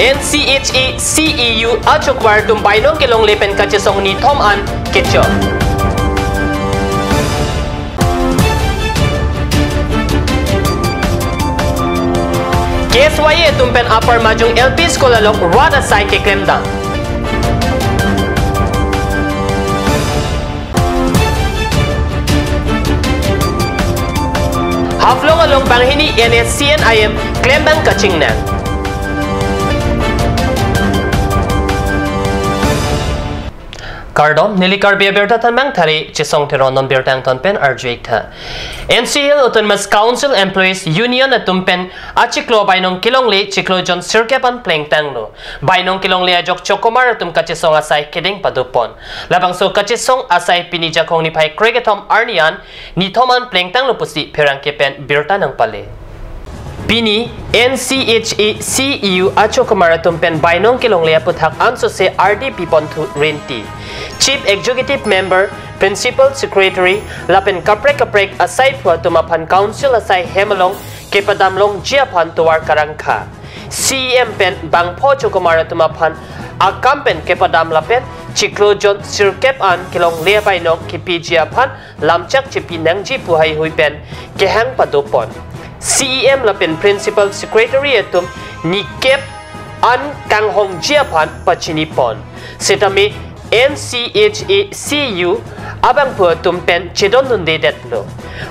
NCHE CEU achukwar tumbainong kilong lepen kachisong ni Tom An Kitcho. KSYE tumpen upper majung LP school along Rada Sai ke Klemdang. Haflong along Banghini NSCNIM Klembang Kachingnan. Kardom nilikar berta tanmang thari chisong teron non bertang tonpen arjekta. NCL Autonomous Council Employees Union atumpen achiklo bainong kilongle chiklo jon sirkepan plengtanglo. Bainong kilongle ajok chokomar atum kachisong asai kedeng padupon. Labang so kachisong asai pinijakong ni pai kregetom arnian ni thoman plengtanglo pusi perangkepen berta nang pale. Pini NCHE CEU achokamara tumpen bainong kilongle puthak anso se RDP pontu renti. Chief Executive Member, Principal Secretary, lapen kaprek asai phua tumapan Council asai hemalong kepadamlong jiapan tuwar karangka. CEM pen bangpo chokomara tumapan akampen kepadam lapen chiklojon sirkep an kilong leabay no kipi jiapan lamchak chipi nangji puhay huipen kehang padupon. CEM lapen Principal Secretary atum nikep an kanghong jiapan pachinipon. Setami NCHE CU abang pu tumpen chedon nunde detlo.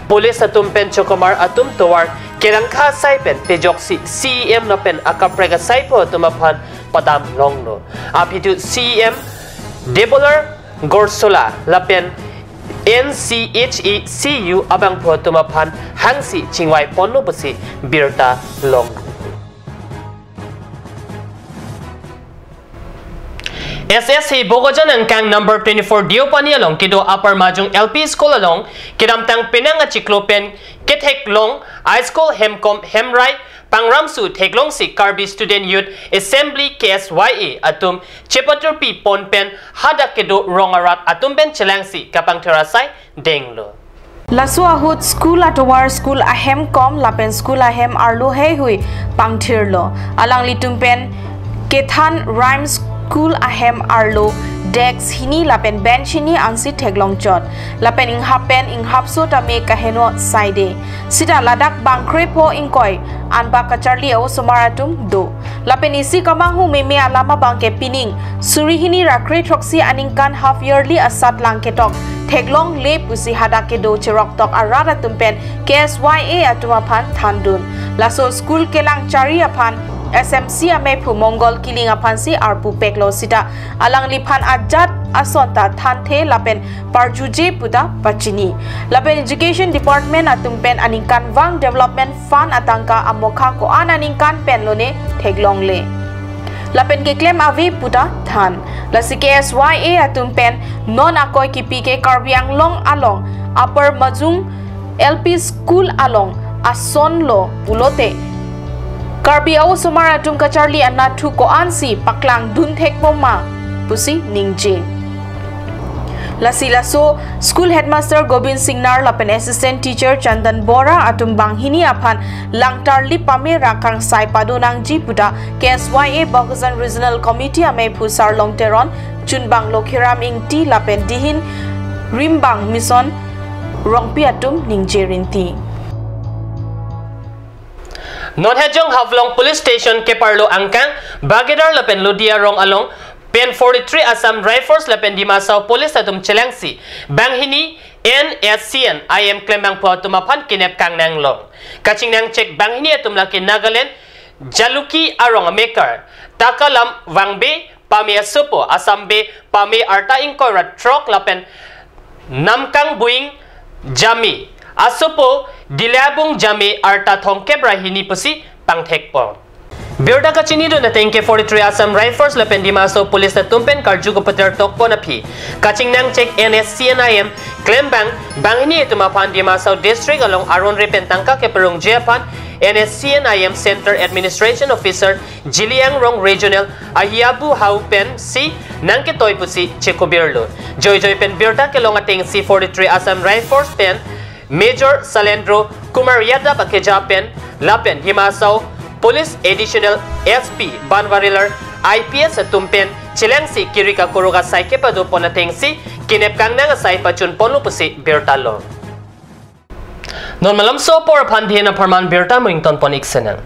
Police atumpen chokomar atum towar kerangka saipen pejoksi CEM lapen akaprega saipo tumapan padam longlo. Apitu CEM Debolar Gorsola lapen NCHE CU abang pu tumapan hangsi chingwai ponno busi birta long. SSC Bogojan ang kang number 24 Diopani along kido upper majung LP school along kidamtang pinang at chiklopen kithek long high school hemkom hemrai pangramsu theklong si Karbi Student Youth Assembly KSYE atum chepatur pi ponpen hada kido rongarat atum ben chelangsi kapang terasai denglo. Lasu ahut school atowar school ahem kom lapen school ahem arlo hei hui pangthirlo alang litumpen kethan rhymes School ahem arlo dex hini lapen bench hini angsi theglong chot lapen inghap so tame kaheno side sida ladak bangkre po ingkoi anba kacharli o somaratum do lapen isi kamang hu meme alama bangke pining suri hini rakre troksi aningkan half yearly asat langketok theglong le pusi hadake do cherok tok arara tumpen KSYE atumapan thandun laso school kelang chari apan SMC ame pu Mongol kiling apansi arpu peklo sita alang lipan ajat asonta thanthe lapen parjuje puta pachini lapen Education Department atumpen aningkan wang development fund atangka amokha ko ananingkan penlone theglong le lapen ke claim avi puta than lasi KSYE atumpen non akoy kipi ke Karbiang long along upper majung LP school along asonlo pulote Karbi au sumara tum kacharli anna thu ko ansi paklang dun thek poma pusi ningje lasi laso school headmaster Gobind Singnar lapen assistant teacher Chandan Bora atum banghini apan langtar li pame rakang sai padonang ji puta KSYE Bogojan Regional Committee ame phusar longteron chunbang lokhiram ingti lapen dihin rimbang mission rongpi atum ningje rinti Non hejong Havlong Police Station ke parlo angkang Bagedar lapen Ludia rong along Pen 43 Assam Rifles lapen Dimasao Police atum Chelangsi Banghini NSCN IM Klembang po tumapan kinep kang nang long kaching nang check Banghini atum laki Nagaland Jaluki arong maker Takalam Wangbe Pame Supo Asambe Pame Arta Inkorat Trok lapen Namkang Buing Jami Asupo dilabung jami arta thongke brahini pusi pangthekpo Birda kachinido na tengke 43 Assam Rifles lapen Dimaso Police na tumpen karjugo pater tokpo na pi kaching nang check NSCNIM Klembang bangini tumapan Dimaso District along Aron Repentangka ke perung Japan NSCNIM Center Administration Officer Jiliang Rong Regional Ahiabu Haupen si nangketoy pusi Chekobirlo Joy pen birda ke longateng C43 Assam Rifles pen Major Salendro Kumariada Pakejapen Lapen Dimasao Police Additional SP Banwarilar IPS tumpen chileng si kirika kuruga sai ke padu ponateng si kinep kang na sai pachun ponlu pusi birtalo non malam so por pandhena parman birta muington ponik senang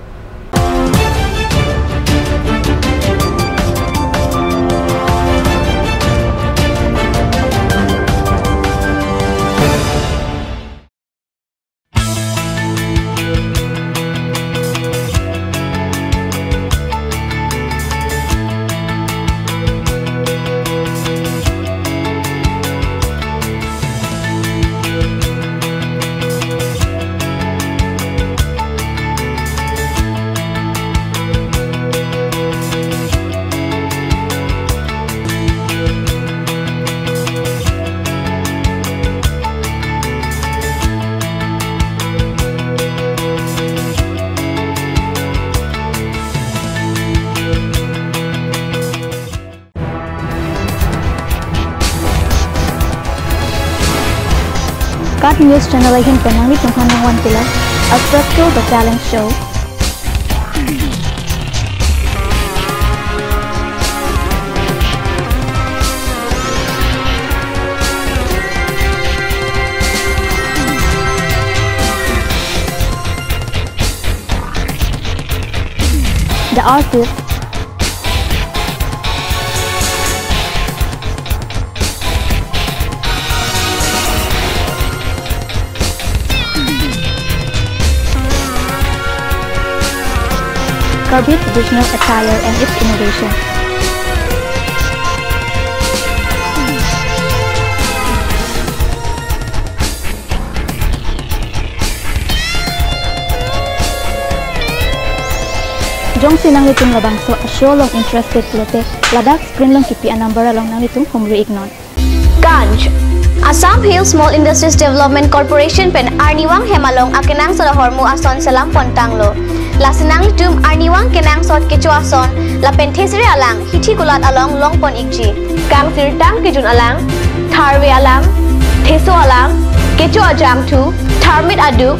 Cut News Channel ay hinpanang itunghan ng One Pillar at Practical The Talent Show. The Artist, Garbage traditional attire and its innovation. Jong sinang litung labangso asyo long interested lote ladak screen long kipi anambara long nang litung humri ignon. Ganj Assam Hill Small Industries Development Corporation pen Arniwang Hemalong akenang sa hormu ason salam pontanglo. Lasinang litum Arniwang kenang sot kecuason la penthesire alang hithi kulat along longpon ikji. Kang tirtang kijun alang tharwe alang theso alang kecu ajam tu tharmit aduk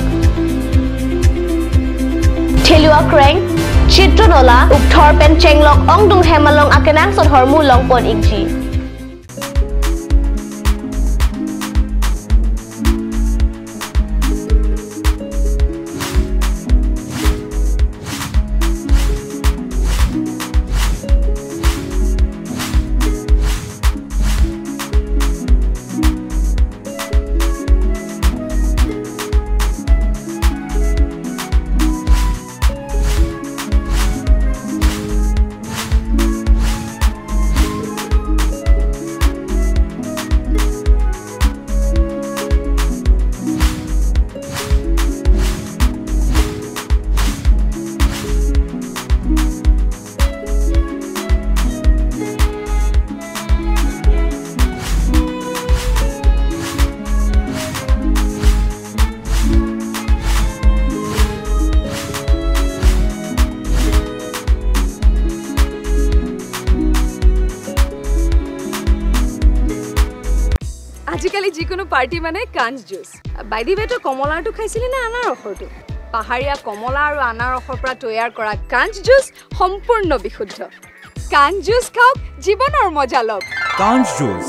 thelua kreng chitronola ukthor pen chenglok ongdung hemalong akenang sot hormu longpon ikji. আজিকালি যিকোনো party মানে কাঞ্জ juice by the ৱে তো কমলাটো খাইছিলি না আনাৰ ৰসটো পাহাৰীয়া কমলা আৰু আনাৰ ৰসৰ পৰা তৈয়াৰ কৰা কাঞ্জ জুচ সম্পূৰ্ণ বিশুদ্ধ কাঞ্জ জুচ খাওক জীৱনৰ মজা লওক কাঞ্জ juice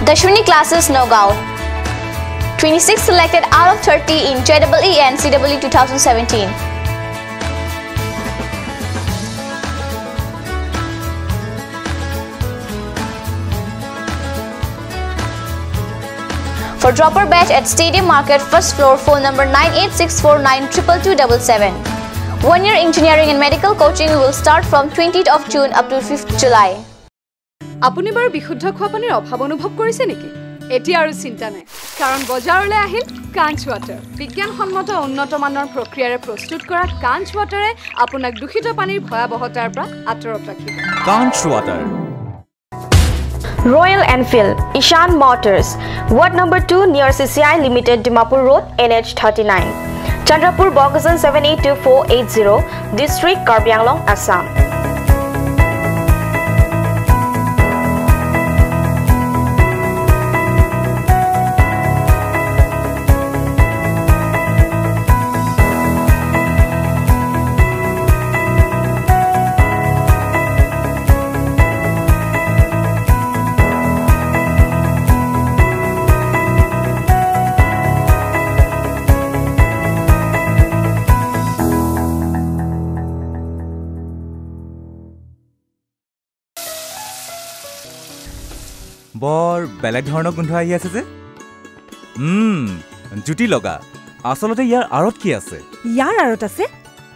Dashwini classes Nogao 26 selected out of 30 in JEE and CEE 2017. For dropper batch at Stadium Market, first floor, phone number 9864922277. 1 year engineering and medical coaching will start from 20th of June up to 5th July. আপুনি বাৰু বিশুদ্ধ খোৱা পানীৰ অভাৱ অনুভৱ কৰিছে নেকি এতিয়া আৰু চিন্তা নাই কাৰণ বজাৰলৈ আহিল কাঞ্জ ৱাটাৰ বিজ্ঞানসন্মত উন্নত মানৰ প্ৰক্ৰিয়াৰে প্ৰস্তুত কৰা কাঞ্জ ৱাটাৰে আপোনাক দূষিত পানীৰ ভয়াৱহতাৰ পৰা আঁতৰত ৰাখিব কাঞ্জ water Royal Enfield, Ishan Motors, Ward number 2 near CCI Limited, Dimapur Road, NH 39. Chandrapur, Bogasan 782480, District, Karbi Anglong, Assam. বৰ বেলেগ ধৰণৰ গোন্ধ আহি আছে যে জুতি লগা আসলতে ইয়াৰ আৰত কি আছে ইয়াৰ আৰত আছে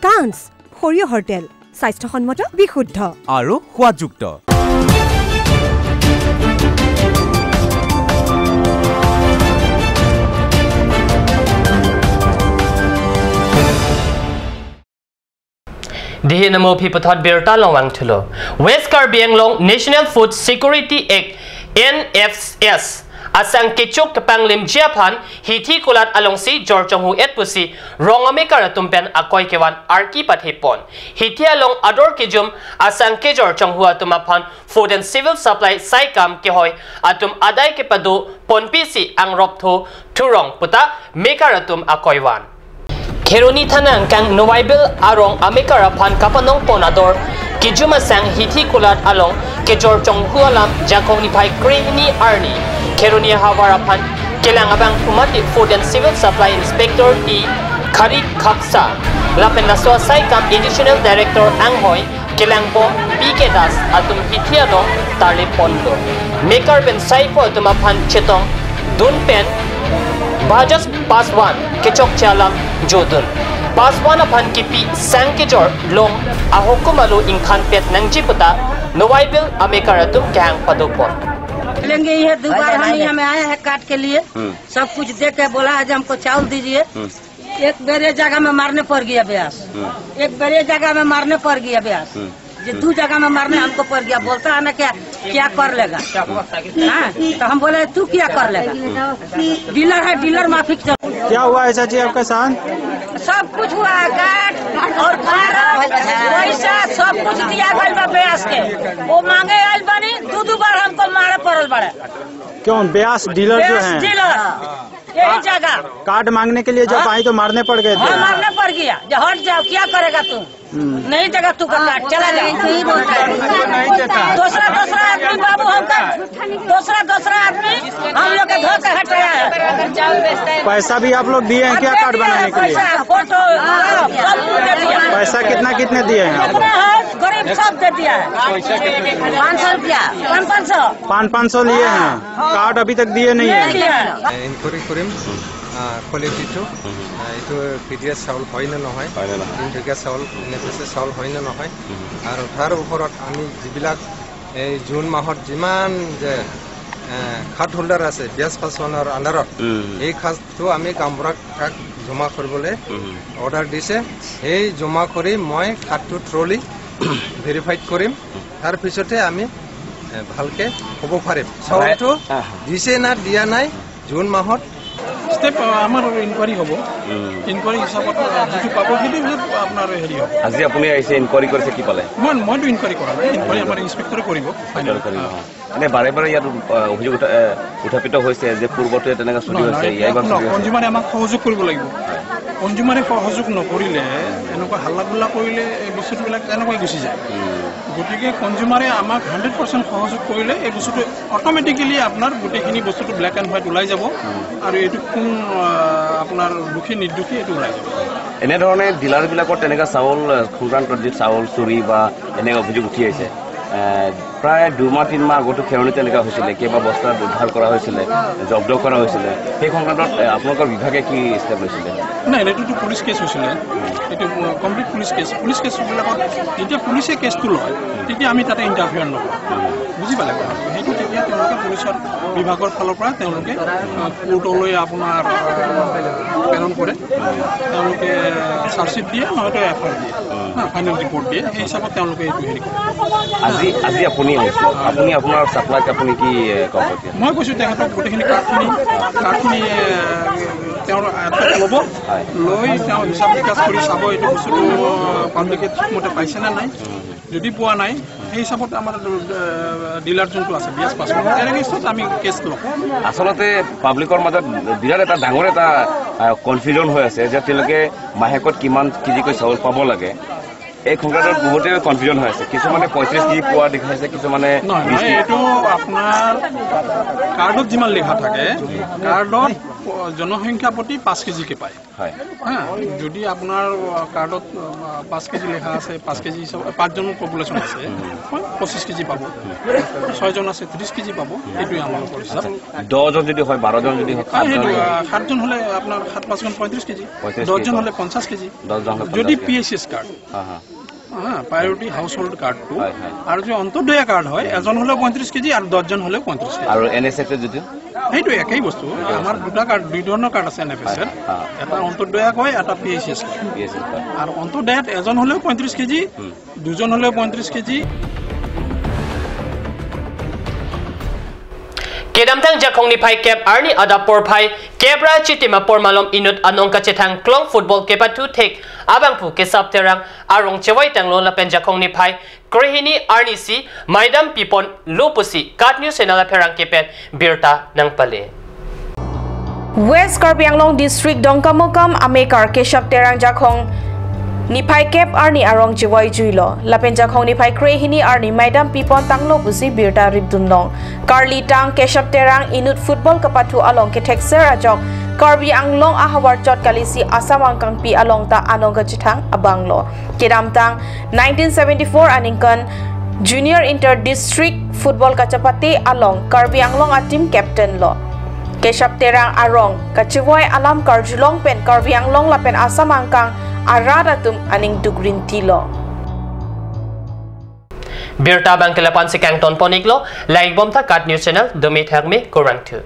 কাঞ্চ সৰিয়হৰ তেল স্বাস্থ্যসন্মত বিশুদ্ধ আৰু সোৱাদযুক্ত Dihi namo pipathot berta longwang thulo West Karbi Anglong National Food Security Act NFS asang kechuk kapanglim jiaphan hithi kulat alongsi jorchonghu etpusi rongame karatumpen akoi kewan arki pathipon hithi along ador kijum asang ke jorchonghu atumaphan Food and Civil Supply saikam ke hoy atum adai ke padu ponpisi angroptho thurong puta mekaratum akoiwan Keruni Tanang Kang Noaibel Arong Amikara Pan Kapanong Ponador Kijuma Sang Hiti Kulat Along Kejor Chong Hualam Jakoni Pai Krehni Arni Keruni Havara Pan Kelangabang Pumati Food and Civil Supply Inspector E Karit Kapsa Lapen Naswa Saikam Additional Director Anghoy Kelangbo PK Das Atum Hitiado Tarli Pondo Maker Ben Saipo Atumapan Chetong Dunpen Bajas Pass 1 Kechok Chalam Jodun Pass 1 upon Kipi Sang Kejor Long Ahokumalu in Khanpet Nangjiputa Noaibel Amikaratum Gang Padopon लेंगे ये दोबारा हम यहाँ में आए हैं काट के लिए सब कुछ देख के बोला आज हमको चावल दीजिए एक बेरे जगह में मारने पड़ गया ब्यास एक बेरे जगह में मारने पड़ गया ब्यास ये दो जगह में मारने हमको पड़ गया बोलता है ना क्या कर लेगा तो हम बोले तू क्या कर लेगा डीलर है डीलर माफिक क्या हुआ है चाची आपके साथ सब कुछ हुआ है काट और पैसा सब कुछ दिया गया ब्यास के वो मांगे आयल बनी दो बार हमको मारे पड़ल बड़े क्यों ब्यास डीलर जो है डीलर यही जगह कार्ड मांगने के लिए जब आई तो मारने पड़ गए थे मारने पड़ गया जो हट जाओ क्या करेगा तू नहीं देगा तू का कार्ड चला जाए दूसरा आदमी बाबू हमका दूसरा आदमी हम लोग के धो के हटाया है पैसा भी आप लोग दिए हैं क्या कार्ड बनाने के लिए फोटो सब दे दिया पैसा कितने दिए हैं आप गरीब सब दे दिया है 500 रुपया 500 लिए हैं कार्ड अभी तक दिए नहीं है ইনকুৱাৰী কৰিম কোৱালিটিটো এইটো পিডিএছ চাউল হয় নে নহয় তিনিটকীয়া চাউল NFS চাউল হয় নে নহয় আৰু তাৰ ওপৰত আমি যিবিলাক এই জুন মাহত যিমান যে খাত হোল্ডাৰ আছে ব্যাস পাছনৰ আণ্ডাৰত এই খাতটো আমি কামবুঢ়াক জমা কৰিবলৈ অৰ্ডাৰ দিছে এই জমা কৰি মই খাতটো ট্ৰলি ভেৰিফাইড কৰিম তাৰপিছতে আমি ভালকে ক'ব পাৰিম চাউলটো দিছে না দিয়া নাই জুন মাহত স্টেপ আমাৰ ইনকুৱাৰী হ'ব ইনকুৱাৰী হিচাপত যিটো পাব সেইটো আপোনাৰ হেৰি হ'ব আজি আপুনি আহিছে ইনকুৱাৰী কৰিছে কি পালে মইতো ইনকুৱাৰী কৰা নাই ইনকুৱাৰী আমাৰ ইনস্পেক্টৰে কৰিব ফাইনেল কৰিব এনে বাৰে ইয়াত অভিযোগ উত্থাপিত হৈছে যে পূৰ্বতে তেনেকৈ চলি হৈছে কনজিউমাৰে আমাক সহযোগ কৰিব লাগিব কনজিউমাৰে সহযোগ নকৰিলে এনেকুৱা হাল্লা গুল্লা কৰিলে এই বস্তুবিলাক তেনেকৈ গুচি যায় গতিকে কনজিউমাৰে আমাক 100% সহযোগ কৰিলে এই বস্তুটো অট'মেটিকেলি আপোনাৰ গোটেইখিনি বস্তুটো ব্লেক এণ্ড হোৱাইট ওলাই যাব আৰু এইটো কোন আপোনাৰ দুখী নিৰ্দোষী এইটো ওলাই যাব এনেধৰণে ডিলাৰবিলাকৰ তেনেকুৱা চাউল সংক্ৰান্তত যি চাউল চুৰি বা এনেকুৱা অভিযোগ উঠি আহিছে প্ৰায় 2-3 মাহ আগতো খেৰণি তেনেকুৱা হৈছিলে কেইবা বস্তা উদ্ধাৰ কৰা হৈছিলে জব্দ কৰা হৈছিলে সেই সংক্ৰান্তত আপোনালোকৰ বিভাগে কি ষ্টেপ লৈছিলে নাই এইটোতো পুলিচ কেছ হৈছিলে এইটো কমপ্লিট পুলিচ কেছবিলাকত যেতিয়া পুলিচে কেছটো লয় তেতিয়া আমি তাতে ইণ্টাৰফিয়াৰ নকৰোঁ বুজি পালে সেইটো তেতিয়া তেওঁলোকে পুলিচৰ বিভাগৰ ফালৰ পৰা তেওঁলোকে কোৰ্টলৈ আপোনাৰ প্ৰেৰণ কৰে তেওঁলোকে চাৰ্জশ্বিট দিয়ে নহয়তো এফআইআৰ দিয়ে ফাইনেল ৰিপৰ্ট দিয়ে সেই হিচাপত তেওঁলোকে এইটো হেৰি কৰে আজি আপুনি আপোনাৰ চাপ্লাইক আপুনি কি ক'ব মই কৈছোঁ তেখেতক গোটেইখিনি কাৰ্ডখিনি তেওঁৰ ল'ব লৈ তেওঁ হিচাপ বিকাশ কৰি চাব এইটো বস্তুটো পাব্লিকে ঠিকমতে পাইছে নে নাই যদি পোৱা নাই সেই হিচাপত আমাৰ ডিলাৰ যোনটো আছে ব্যাস পাছৰ তেনেকৈ আমি কেছ ল'ম আচলতে পাব্লিকৰ মাজত বিৰাট এটা ডাঙৰ এটা কনফিউজন হৈ আছে যে তেওঁলোকে মাহেকত কিমান কেজিকৈ চাউল পাব লাগে এই সংক্ৰান্তত বহুতে কনফিউজন হৈ আছে কিছুমানে 35 কেজি পোৱা দেখাইছে কিছুমানে এইটো আপোনাৰ কাৰ্ডত যিমান লিখা থাকে কাৰ্ডত জনসংখ্যা প্ৰতি 5 কেজিকে পায় হয় হ্যাঁ যদি আপোনাৰ কাৰ্ডত 5 কেজি লেখা আছে 5 কেজি 5 জনৰ পপুলেশ্যন আছে 25 কেজি পাব 6 জন আছে 30 কেজি পাব এইটোই আমাৰ হিচাপ 10 জন যদি হয় 12 জন যদি হয় 7 জন হলে আপোনাৰ 7 5 জন 35 কেজি 10 জন হলে 50 কেজি 10 জন যদি PHS কাৰ্ড প্ৰায়োৰিটি হাউস হোল্ড কাৰ্ডটো আৰু যে অন্তৰ্দয়া কাৰ্ড হয় এজন হলে 35 কেজি আৰু 10 জন হলে 35 কেজি আৰু NSS যদি সেইটো একেই বস্তু আমাৰ দুটা কাৰ্ড দুই ধৰণৰ কাৰ্ড আছে NFS এটা অন্তৰ্দয়া কয় এটা PHS আৰু অন্তৰ্দয়াত এজন হলে 35 কেজি দুজন হলে 35 KG Kedamtang jakong ni Pai Kep Arni Adapor Pai Kebra Chitima Pormalom Inut Anong Kachetang Klong Football Kepa Tu Tek Abang Pu Kesap Terang Arong Chewai Tang Lola Pen jakong ni Pai Krehini Arni Si Maidam Pipon Lupusi Kat News Senala Perang Kepet Birta Nang Pale West Karbi Anglong District Dongkamokam Amekar Kesap Terang jakong Nipai Kep Arni Arong Chewai Juilo Lapen jakong Nipai Krehini Arni Maidam Pipon Tanglo Pusi Birta Ribdunong Karli Tang Kesap Terang Inut Football Kapatu Along Ketekser Ajok Karbi Anglong Ahawar Chot Kalisi Asam Angkang Pi Along Ta Anong Kachitang Abanglo Kedam Tang 1974 Aningkan Junior Inter District Football Kachapati Along Karbi Anglong a team captain lo Kesap Terang Arong Kachiwai Alam Karjulong Pen Karbi Anglong Lapen Asam Angkang Aradatum aning dugrin tilo Birta Bangkelapan si Kangton Poniglo Laing Bomta Kat News Channel Dumit Hagme Korang Tu